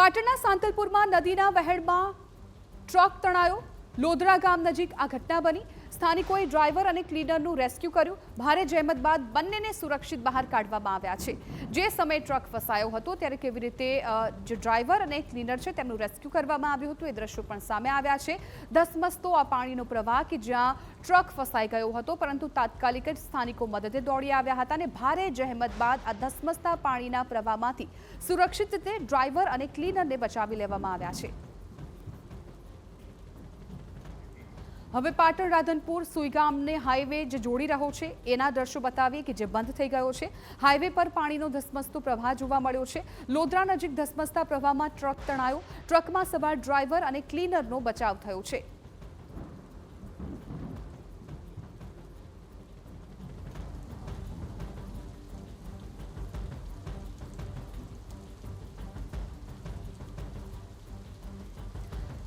પાટણના સાંતલપુરમાં નદીના વહેણમાં ટ્રક તણાયો. લોધરા ગામ નજીક આ ઘટના બની. સ્થાનિકોએ ડ્રાઈવર અને ક્લીનરનું રેસ્ક્યુ કર્યું. ભારે જહેમત બાદ બંનેને સુરક્ષિત બહાર કાઢવામાં આવ્યા છે. જે સમયે ટ્રક ફસાયો હતો ત્યારે કેવી રીતે જે ડ્રાઈવર અને ક્લીનર છે તેમનું રેસ્ક્યુ કરવામાં આવ્યું હતું એ દ્રશ્યો પણ સામે આવ્યા છે. ધસમસતો આ પાણીનો પ્રવાહ કે જ્યાં ટ્રક ફસાઈ ગયો હતો, પરંતુ તાત્કાલિક જ સ્થાનિકો મદદે દોડી આવ્યા હતા અને ભારે જહેમત બાદ આ ધસમસતા પાણીના પ્રવાહમાંથી સુરક્ષિત રીતે ડ્રાઈવર અને ક્લીનરને બચાવી લેવામાં આવ્યા છે. હવે પાટણ રાધનપુર સુઈગામને હાઈવે જે જોડી રહ્યો છે એના દ્રશ્યો બતાવીએ કે જે બંધ થઈ ગયો છે. હાઈવે પર પાણીનો ધસમસતો પ્રવાહ જોવા મળ્યો છે. લોધરા નજીક ધસમસતા પ્રવાહમાં ટ્રક તણાયો. ટ્રકમાં સવાર ડ્રાઈવર અને ક્લીનરનો બચાવ થયો છે.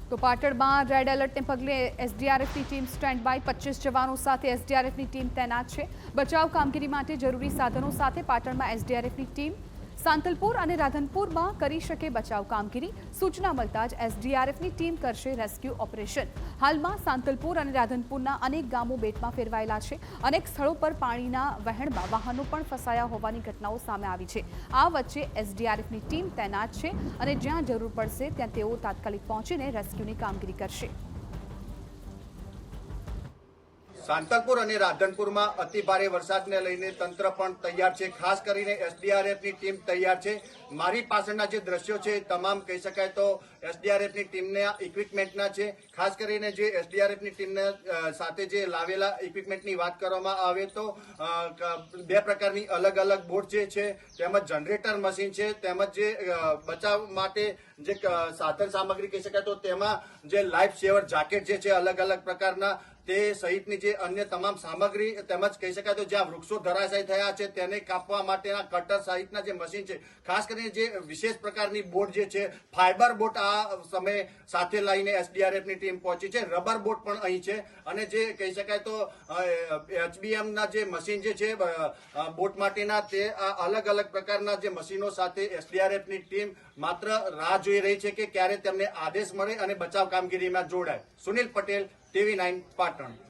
તો પાટણમાં રેડ એલર્ટને પગલે એસડીઆરએફની ટીમ સ્ટેન્ડ બાય. 25 જવાનો સાથે એસડીઆરએફની ટીમ તૈનાત છે. બચાવ કામગીરી માટે જરૂરી સાધનો સાથે પાટણમાં એસડીઆરએફની ટીમ સાંતલપુર અને રાધનપુરમાં કરી શકે બચાવ કામગીરી. સૂચના મળતા જ એસડીઆરએફની ટીમ કરશે રેસ્ક્યુ ઓપરેશન. હાલમાં સાંતલપુર અને રાધનપુરના અનેક ગામો બેટમાં ફેરવાયેલા છે. અનેક સ્થળો પર પાણીના વહેણમાં વાહનો પણ ફસાયા હોવાની ઘટનાઓ સામે આવી છે. આ વચ્ચે એસડીઆરએફની ટીમ તૈનાત છે અને જ્યાં જરૂર પડશે ત્યાં તેઓ તાત્કાલિક પહોંચીને રેસ્ક્યુની કામગીરી કરશે. સાંતલપુર અને રાધનપુરમાં અતિ ભારે વરસાદને લઈને તંત્ર પણ તૈયાર છે. ખાસ કરીને એસડીઆરએફની ટીમ તૈયાર છે. મારી પાસળના જે દ્રશ્યો છે તમામ કહી શકાય તો એસડીઆરએફની ટીમના ઇક્વિપમેન્ટના છે. ખાસ કરીને જે એસડીઆરએફની ટીમના સાથે જે લાવેલા ઇક્વિપમેન્ટની વાત કરવામાં આવે તો 2 પ્રકારની અલગ અલગ બોટ જે છે, તેમજ જનરેટર મશીન છે, તેમજ જે બચાવ માટે જે સાધન સામગ્રી કહી શકાય તો તેમાં જે લાઈફ સેવર જાકેટ જે છે અલગ અલગ પ્રકારના તે સહિતની જે અન્ય તમામ સામગ્રી, તેમજ કહી શકાય તો જ્યાં વૃક્ષો ધરાશાયી થયા છે તેને કાપવા માટેના કટર સહિતના જે મશીન છે. ખાસ કરીને જે વિશેષ પ્રકારની બોટ જે છે, ફાઈબર બોટ આ સમયે સાથે લઈને એસડીઆરએફની ટીમ પહોંચી છે. રબર બોટ પણ અહીં છે અને જે કહી શકાય તો એચબીએમના જે મશીન જે છે બોટ માટેના, તે અલગ અલગ પ્રકારના જે મશીનો સાથે એસડીઆરએફની ટીમ માત્ર રાહ જોઈ રહી છે કે ક્યારે તેમને આદેશ મળે અને બચાવ કામગીરીમાં જોડાય. સુનિલ પટેલ, TV9 પાટણ.